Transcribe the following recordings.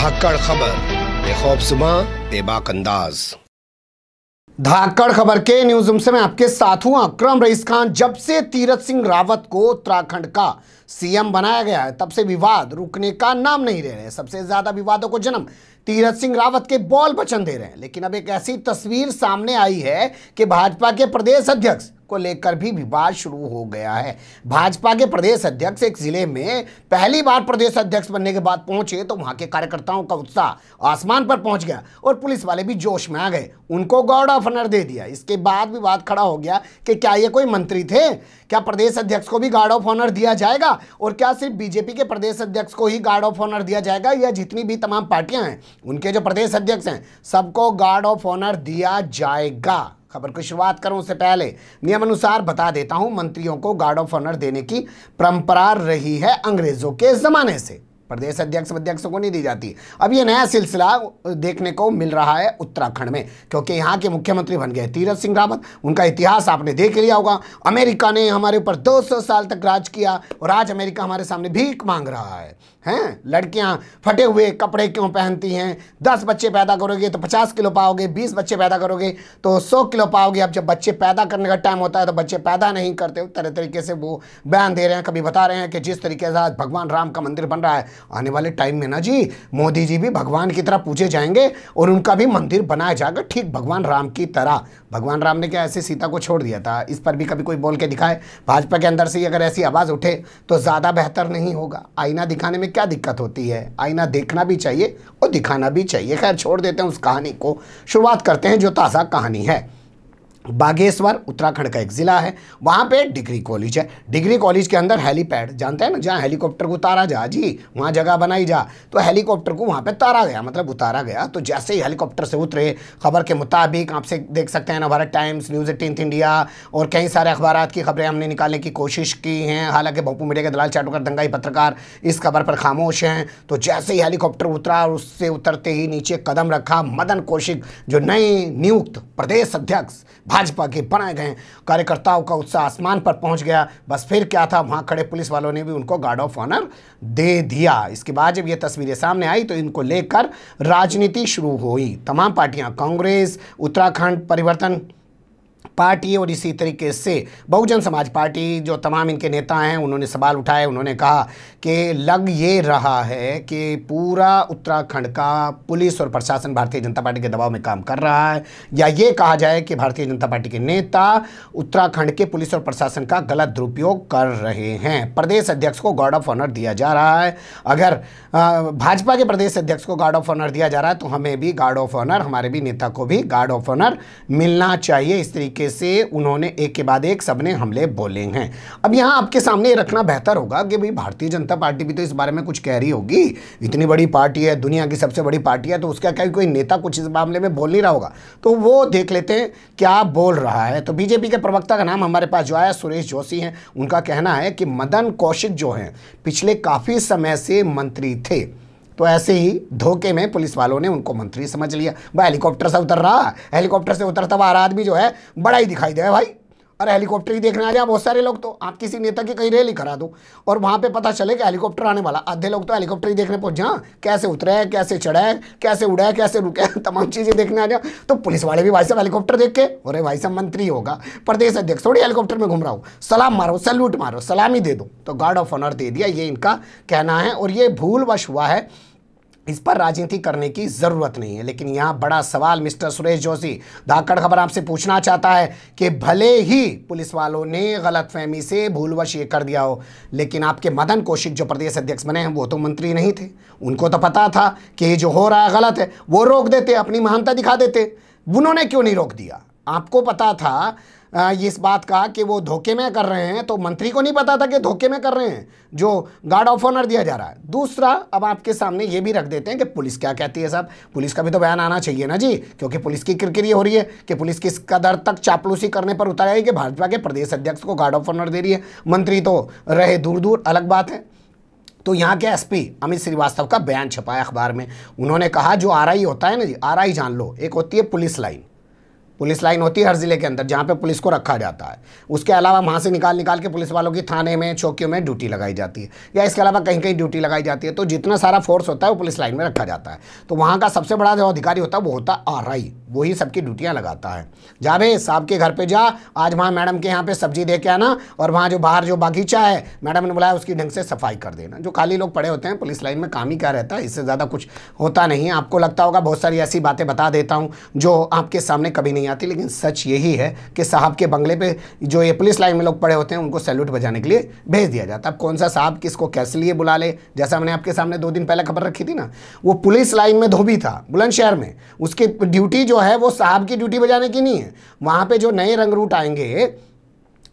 धाकड़ खबर, बेखौफसुमा बेबाक अंदाज। धाकड़ खबर के न्यूज़ रूम से मैं आपके साथ हूं अकरम रईस खान। जब से तीरथ सिंह रावत को उत्तराखंड का सीएम बनाया गया है तब से विवाद रुकने का नाम नहीं ले रहे। सबसे ज्यादा विवादों को जन्म तीरथ सिंह रावत के बॉल बचन दे रहे हैं। लेकिन अब एक ऐसी तस्वीर सामने आई है कि भाजपा के प्रदेश अध्यक्ष को लेकर भी विवाद शुरू हो गया है। भाजपा के प्रदेश अध्यक्ष एक जिले में पहली बार प्रदेश अध्यक्ष बनने के बाद पहुंचे तो वहां के कार्यकर्ताओं का उत्साह आसमान पर पहुंच गया और पुलिस वाले भी जोश में आ गए, उनको गार्ड ऑफ ऑनर दे दिया। इसके बाद विवाद खड़ा हो गया कि क्या ये कोई मंत्री थे, क्या प्रदेश अध्यक्ष को भी गार्ड ऑफ ऑनर दिया जाएगा और क्या सिर्फ बीजेपी के प्रदेश अध्यक्ष को ही गार्ड ऑफ ऑनर दिया जाएगा या जितनी भी तमाम पार्टियां हैं उनके जो प्रदेश अध्यक्ष हैं सबको गार्ड ऑफ ऑनर दिया जाएगा। खबर की शुरुआत करूं उससे पहले नियम अनुसार बता देता हूं, मंत्रियों को गार्ड ऑफ ऑनर देने की परंपरा रही है अंग्रेजों के जमाने से। प्रदेश अध्यक्षों को नहीं दी जाती। अब ये नया सिलसिला देखने को मिल रहा है उत्तराखंड में, क्योंकि यहाँ के मुख्यमंत्री बन गए तीरथ सिंह रावत। उनका इतिहास आपने देख लिया होगा। अमेरिका ने हमारे ऊपर 200 साल तक राज किया और आज अमेरिका हमारे सामने भीख मांग रहा है। लड़कियां फटे हुए कपड़े क्यों पहनती हैं? 10 बच्चे पैदा करोगे तो 50 किलो पाओगे, 20 बच्चे पैदा करोगे तो 100 किलो पाओगे। अब जब बच्चे पैदा करने का टाइम होता है तो बच्चे पैदा नहीं करते। तरह तरीके से वो बयान दे रहे हैं। कभी बता रहे हैं कि जिस तरीके से आज भगवान राम का मंदिर बन रहा है, आने वाले टाइम में ना जी मोदी जी भी भगवान की तरह पूछे जाएंगे और उनका भी मंदिर बनाया जाएगा ठीक भगवान राम की तरह। भगवान राम ने क्या ऐसे सीता को छोड़ दिया था? इस पर भी कभी कोई बोल के दिखाए। भाजपा के अंदर से अगर ऐसी आवाज़ उठे तो ज़्यादा बेहतर नहीं होगा। आईना दिखाने में क्या दिक्कत होती है? आईना देखना भी चाहिए और दिखाना भी चाहिए। खैर छोड़ देते हैं उस कहानी को, शुरुआत करते हैं जो ताज़ा कहानी है। बागेश्वर उत्तराखंड का एक ज़िला है, वहाँ पे डिग्री कॉलेज है। डिग्री कॉलेज के अंदर हेलीपैड, जानते हैं ना, जहाँ हेलीकॉप्टर को उतारा जा, जी वहाँ जगह बनाई जा, तो हेलीकॉप्टर को वहाँ पे तारा गया, मतलब उतारा गया। तो जैसे ही हेलीकॉप्टर से उतरे, खबर के मुताबिक आपसे देख सकते हैं नवभारत टाइम्स, न्यूज़ 18 इंडिया और कई सारे अखबार की खबरें हमने निकालने की कोशिश की हैं। हालांकि भोंपू मीडिया के दलाल चाटुकर दंगाई पत्रकार इस खबर पर खामोश हैं। तो जैसे ही हेलीकॉप्टर उतरा और उससे उतरते ही नीचे कदम रखा मदन कौशिक, जो नए नियुक्त प्रदेश अध्यक्ष भाजपा के बनाए गए। कार्यकर्ताओं का उत्साह आसमान पर पहुंच गया। बस फिर क्या था, वहां खड़े पुलिस वालों ने भी उनको गार्ड ऑफ ऑनर दे दिया। इसके बाद जब ये तस्वीरें सामने आई तो इनको लेकर राजनीति शुरू हुई। तमाम पार्टियां, कांग्रेस, उत्तराखंड परिवर्तन पार्टी और इसी तरीके से बहुजन समाज पार्टी, जो तमाम इनके नेता हैं, उन्होंने सवाल उठाए। उन्होंने कहा कि लग ये रहा है कि पूरा उत्तराखंड का पुलिस और प्रशासन भारतीय जनता पार्टी के दबाव में काम कर रहा है, या ये कहा जाए कि भारतीय जनता पार्टी के नेता उत्तराखंड के पुलिस और प्रशासन का गलत दुरुपयोग कर रहे हैं। प्रदेश अध्यक्ष को गार्ड ऑफ ऑनर दिया जा रहा है। अगर भाजपा के प्रदेश अध्यक्ष को गार्ड ऑफ ऑनर दिया जा रहा है तो हमें भी गार्ड ऑफ ऑनर, हमारे भी नेता को भी गार्ड ऑफ ऑनर मिलना चाहिए। इस तरीके से उन्होंने एक के बाद एक सबने हमले बोले हैं। अब यहां आपके सामने रखना बेहतर होगा कि भाई भारतीय जनता पार्टी भी तो इस बारे में कुछ कह रही होगी। इतनी बड़ी पार्टी है, दुनिया की सबसे बड़ी पार्टी है, तो उसका क्या कोई नेता कुछ इस मामले में बोल नहीं रहा होगा? तो वो देख लेते हैं क्या बोल रहा है। तो बीजेपी के प्रवक्ता का नाम हमारे पास जो आया सुरेश जोशी हैं। उनका कहना है कि मदन कौशिक जो हैं पिछले काफ़ी समय से मंत्री थे, तो ऐसे ही धोखे में पुलिस वालों ने उनको मंत्री समझ लिया। भाई हेलीकॉप्टर से उतर रहा है, हेलीकॉप्टर से उतरता हुआ आदमी जो है बड़ा ही दिखाई दे भाई। अरे हेलीकॉप्टर ही देखने आ जाए बहुत सारे लोग, तो आप किसी नेता की कहीं रैली करा दो और वहाँ पे पता चले कि हेलीकॉप्टर आने वाला, आधे लोग तो हेलीकॉप्टर ही देखने पहुंच जाए, कैसे उतरे, कैसे चढ़े, कैसे उड़े, कैसे रुके, तमाम चीज़ें देखने आ जाए। तो पुलिस वाले भी भाई साहब हेलीकॉप्टर देख के, अरे भाई साहब मंत्री होगा, प्रदेश अध्यक्ष थोड़ी हेलीकॉप्टर में घूम रहा हो, सलाम मारो, सैल्यूट मारो, सलामी दे दो। तो गार्ड ऑफ ऑनर दे दिया, ये इनका कहना है। और ये भूलवश हुआ है, इस पर राजनीति करने की ज़रूरत नहीं है। लेकिन यहाँ बड़ा सवाल मिस्टर सुरेश जोशी, धाकड़ खबर आपसे पूछना चाहता है कि भले ही पुलिस वालों ने गलतफहमी से भूलवश ये कर दिया हो, लेकिन आपके मदन कौशिक जो प्रदेश अध्यक्ष बने हैं वो तो मंत्री नहीं थे। उनको तो पता था कि ये जो हो रहा है गलत है, वो रोक देते, अपनी महानता दिखा देते। उन्होंने क्यों नहीं रोक दिया? आपको पता था इस बात का कि वो धोखे में कर रहे हैं, तो मंत्री को नहीं पता था कि धोखे में कर रहे हैं जो गार्ड ऑफ ऑनर दिया जा रहा है। दूसरा, अब आपके सामने ये भी रख देते हैं कि पुलिस क्या कहती है। साहब पुलिस का भी तो बयान आना चाहिए ना जी, क्योंकि पुलिस की किरकिरी हो रही है कि पुलिस किस कदर तक चापलूसी करने पर उतर आई कि भाजपा के प्रदेश अध्यक्ष को गार्ड ऑफ ऑनर दे रही है। मंत्री तो रहे दूर दूर, अलग बात है। तो यहाँ के एसपी अमित श्रीवास्तव का बयान छपाया अखबार में। उन्होंने कहा जो आरआई होता है ना जी, आरआई जान लो, एक होती है पुलिस लाइन, पुलिस लाइन होती है हर जिले के अंदर जहाँ पे पुलिस को रखा जाता है। उसके अलावा वहाँ से निकाल के पुलिस वालों की थाने में, चौकियों में ड्यूटी लगाई जाती है, या इसके अलावा कहीं कहीं ड्यूटी लगाई जाती है। तो जितना सारा फोर्स होता है वो पुलिस लाइन में रखा जाता है। तो वहाँ का सबसे बड़ा जो अधिकारी होता है वो होता है RI, वही सबकी ड्यूटियाँ लगाता है। जा भाई साहब के घर पर जा, आज वहाँ मैडम के यहाँ पर सब्जी दे के आना, और वहाँ जो बाहर जो बागीचा है मैडम ने बुलाया उसकी ढंग से सफाई कर देना। जो खाली लोग पड़े होते हैं पुलिस लाइन में, काम ही क्या रहता है, इससे ज़्यादा कुछ होता नहीं है। आपको लगता होगा बहुत सारी ऐसी बातें बता देता हूँ जो आपके सामने कभी नहीं आती, लेकिन सच यही है कि साहब के बंगले पे जो ये पुलिस लाइन में लोग पड़े होते हैं उनको सैल्यूट बजाने के लिए भेज दिया जाता है। अब कौन सा साहब किसको कैसे लिए बुला ले, जैसा मैंने आपके सामने 2 दिन पहले खबर रखी थी ना, वो पुलिस लाइन में धोबी था बुलंदशहर में, उसकी ड्यूटी जो है वो साहब की ड्यूटी बजाने की नहीं है। वहाँ पे जो नए रंगरूट आएंगे,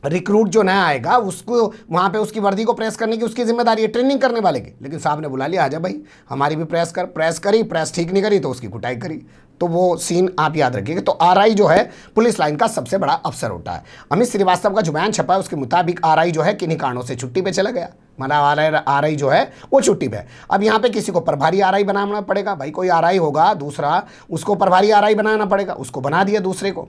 रिक्रूट जो नया आएगा, उसको वहाँ पे उसकी वर्दी को प्रेस करने की उसकी जिम्मेदारी है, ट्रेनिंग करने वाले की। लेकिन साहब ने बुला लिया, आजा भाई हमारी भी प्रेस कर। प्रेस करी, प्रेस ठीक नहीं करी तो उसकी कुटाई करी। तो वो सीन आप याद रखिएगा। तो RI जो है पुलिस लाइन का सबसे बड़ा अफसर होता है। अमित श्रीवास्तव का जो बयान छपा है उसके मुताबिक RI जो है किन्हीं कारणों से छुट्टी पे चला गया, मतलब RI जो है वो छुट्टी पे। अब यहाँ पे किसी को प्रभारी RI बनाना पड़ेगा। भाई कोई RI होगा दूसरा, उसको प्रभारी RI बनाना पड़ेगा, उसको बना दिया दूसरे को।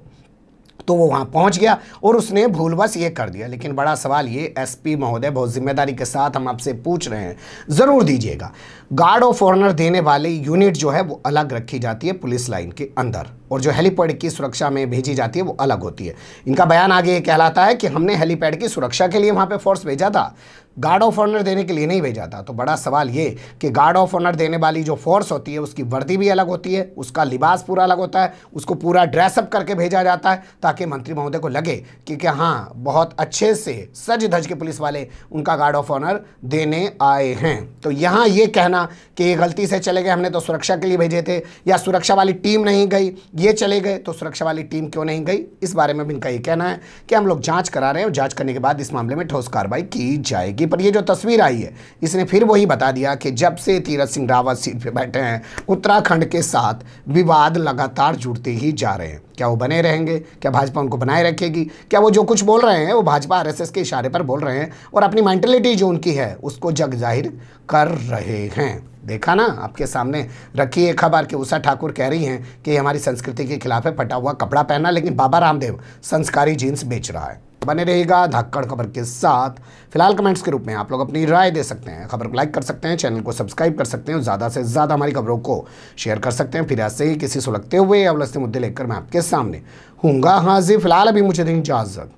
तो वो वहाँ पहुँच गया और उसने भूलवश ये कर दिया। लेकिन बड़ा सवाल ये, SP महोदय बहुत जिम्मेदारी के साथ हम आपसे पूछ रहे हैं, ज़रूर दीजिएगा, गार्ड ऑफ ऑनर देने वाली यूनिट जो है वो अलग रखी जाती है पुलिस लाइन के अंदर, और जो हेलीपैड की सुरक्षा में भेजी जाती है वो अलग होती है। इनका बयान आगे ये कहलाता है कि हमने हेलीपैड की सुरक्षा के लिए वहाँ पे फोर्स भेजा था, गार्ड ऑफ ऑनर देने के लिए नहीं भेजा था। तो बड़ा सवाल ये कि गार्ड ऑफ ऑनर देने वाली जो फोर्स होती है उसकी वर्दी भी अलग होती है, उसका लिबास पूरा अलग होता है, उसको पूरा ड्रेसअप करके भेजा जाता है ताकि मंत्री महोदय को लगे कि हाँ बहुत अच्छे से सज धज के पुलिस वाले उनका गार्ड ऑफ ऑनर देने आए हैं। तो यहाँ ये कहना कि ये गलती से चले गए, हमने तो सुरक्षा के लिए भेजे थे, या सुरक्षा वाली टीम नहीं गई, ये चले गए तो सुरक्षा वाली टीम क्यों नहीं गई, इस बारे में भी इनका ये कहना है कि हम लोग जाँच करा रहे हैं और जाँच करने के बाद इस मामले में ठोस कार्रवाई की जाएगी। पर ये जो तस्वीर आई है इसने फिर वही बता दिया कि जब से तीरथ सिंह रावत सीट पे बैठे हैं उत्तराखंड के साथ विवाद लगातार जुड़ते ही जा रहे हैं। क्या वो बने रहेंगे? क्या भाजपा उनको बनाए रखेगी? क्या वो जो कुछ बोल रहे हैं वो भाजपा RSS के इशारे पर बोल रहे हैं और अपनी मेंटलिटी जो उनकी है उसको जग जाहिर कर रहे हैं? देखा ना, आपके सामने रखी है खबर कि उषा ठाकुर कह रही हैं कि हमारी संस्कृति के खिलाफ है फटा हुआ कपड़ा पहनना, लेकिन बाबा रामदेव संस्कारी जीन्स बेच रहा है। बने रहिएगा धाकड़ खबर के साथ। फिलहाल कमेंट्स के रूप में आप लोग अपनी राय दे सकते हैं, खबर को लाइक कर सकते हैं, चैनल को सब्सक्राइब कर सकते हैं और ज़्यादा से ज़्यादा हमारी खबरों को शेयर कर सकते हैं। फिर ऐसे ही किसी सुलगते हुए या उलझते मुद्दे लेकर मैं आपके सामने हूँगा हाजिर। फिलहाल अभी मुझे दें इजाज़त।